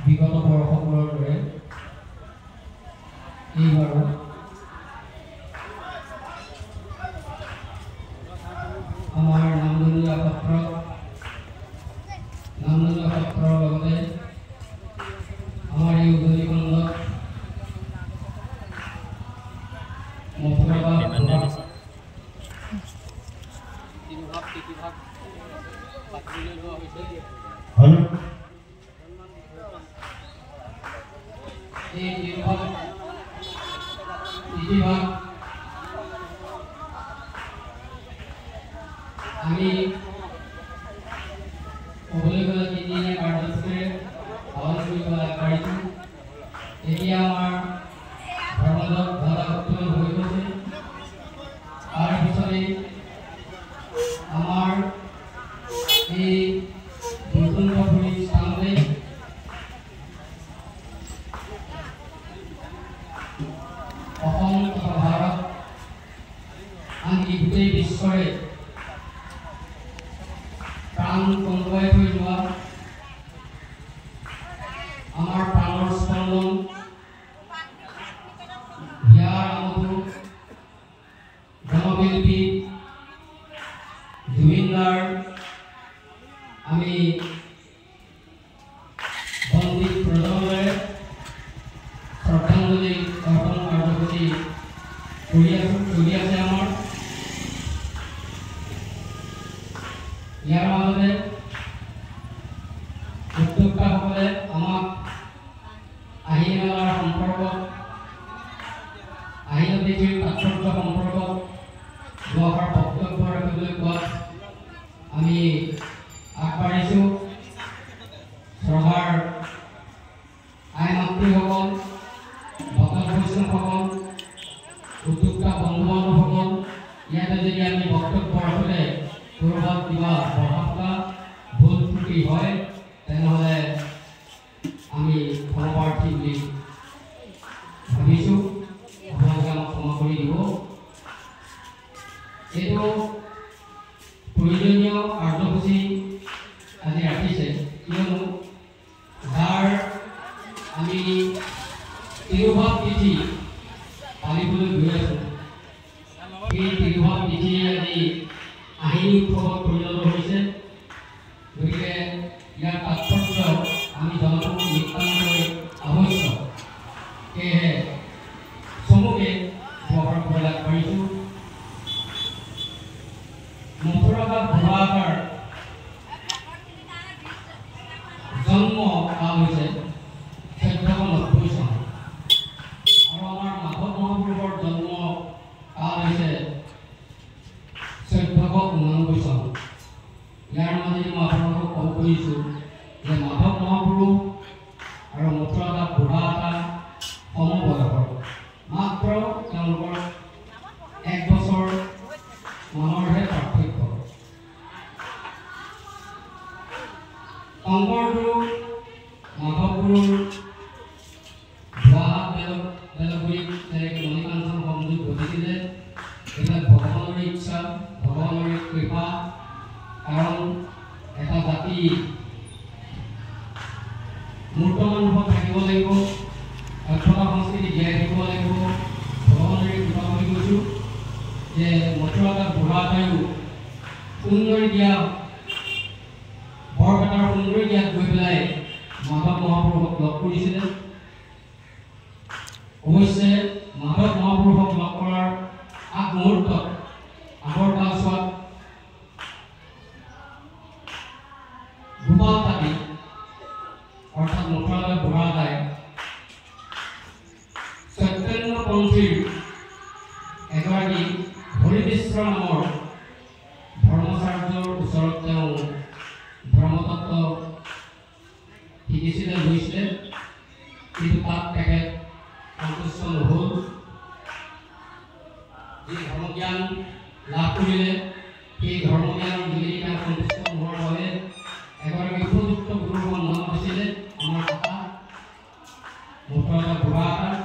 বিগত বৰ্ষবোৰৰ দৰে এইবাৰো আমাৰ নামদলীয়া সত্ৰৰ লগতে আমাৰ এই উজনি খণ্ডত আমি ক'বলৈ গ'লে তিনিদিনীয়া কাৰ্যসূচীৰে পালন কৰিব আগবাঢ়িছোঁ। এতিয়া আমাৰ ধৰ্মদক ধাৰা উত্তোলন হৈ গৈছে। তাৰপিছতে আমাৰ এই বৈকুণ্ঠপুৰী স্থানতে অসম তথা ভাৰত আনকি গোটেই বিশ্বৰে প্ৰাণ কন্দুৱাই থৈ যোৱা আমাৰ প্ৰাণৰ স্পন্দন হিয়াৰ আমঠু জনশিল্পী জুবিন দাৰ আমি বন্দী প্ৰজন্মৰে শ্ৰদ্ধাঞ্জলি অৰ্পণ কাৰ্যসূচী চলি আছে আমাৰ। ইয়াৰ মাজতে উদ্যোক্তাসকলে আমাক আহিন মেলাৰ সম্পৰ্কত আহিন তিথিৰ তাৎপৰ্য সম্পৰ্কত দুআষাৰ বক্তব্য ৰাখিবলৈ কোৱাত আমি আগবাঢ়িছোঁ। শ্ৰদ্ধাৰ আই মাতৃসকল, ভকত বৈষ্ণৱসকল, উদ্যোক্তা বন্ধু বান্ধৱসকল, ইয়াতে যদি আমি বক্তব্য ৰাখোঁতে ক'ৰবাত কিবা প্ৰভাৱতা ভুল ত্ৰুটি হয় তেনেহ'লে আমি ক্ষমাপ্ৰাৰ্থী বুলি ভাবিছোঁ। আপোনালোকে আমাক ক্ষমা কৰি দিব। এইটো প্ৰয়োজনীয় কাৰ্যসূচী আজি ৰাখিছে, কিয়নো যাৰ আমি তিৰুভাৱ তিথি পালিবলৈ গৈ আছোঁ, সেই তিৰুভাৱ তিথি আজি আহিন উৎসৱত পৰিণত হৈছে। গতিকে ইয়াৰ তাৎপৰ্য আমি জনাটো নিতান্তই আৱশ্যক। সেয়েহে চমুকে ব্যৱহাৰ কৰিবলৈ আগবাঢ়িছোঁ। মথুৰা বা ভুৱাকাৰ জন্ম কাল হৈছে 1490 চন আৰু আমাৰ মাধৱ মহাপুৰুষৰ জন্ম কাল হৈছে 1499 চন। ইয়াৰ মাজেদি মই আপোনালোকক ক'ব খুজিছোঁ যে মাধৱ মহাপুৰুষ আৰু মথুৰা দাস বুঢ়া এটা সমবয়সৰ, মাত্ৰ তেওঁলোকৰ 1 বছৰ মানৰহে পাৰ্থক্য। শংকৰগুৰু মাধৱগুৰুৰ বেলগুৰিত তেনেকৈ মণিকাঞ্চন সংযোগ ঘটিছিলে। এইবিলাক ভগৱানৰে ইচ্ছা, ভগৱানৰে কৃপা। কাৰণ এটা জাতি মূৰ্তমান ৰূপত থাকিব লাগিব, সভ্যতা সংস্কৃতি জীয়াই থাকিব লাগিব। ভগৱানৰে কৃপা বুলি কৈছোঁ যে মথুৰা দাস বুঢ়া এটাইও সুন্দৰী দিয়া বৰপেটাৰ সুন্দৰী দিয়াত গৈ পেলাই মাধৱ মহাপুৰুষক লগ কৰিছিলে। অৱশ্যে মাধৱ মহাপুৰুষক লগ কৰাৰ আগমুহূৰ্তত আগৰ কালছোৱাত গোপাল তাঁতী অৰ্থাৎ মথুৰা দাস বুঢ়া এটাই সত্যেন্দ্ৰপন্থীৰ এগৰাকী হৰিমিশ্ৰ নামৰ ধৰ্মাচাৰ্যৰ ওচৰত তেওঁ ধৰ্মতত্ত্ব শিকিছিলে, লৈছিলে। কিন্তু তাত তেখেত সন্তুষ্ট নহ'ল। যি ধৰ্মজ্ঞান লাভ কৰিলে সেই ধৰ্মজ্ঞানৰ যোগেদি তেওঁ সন্তুষ্ট নোহোৱাৰ বাবে এগৰাকী মটৰ এটা বুঢ়া এটা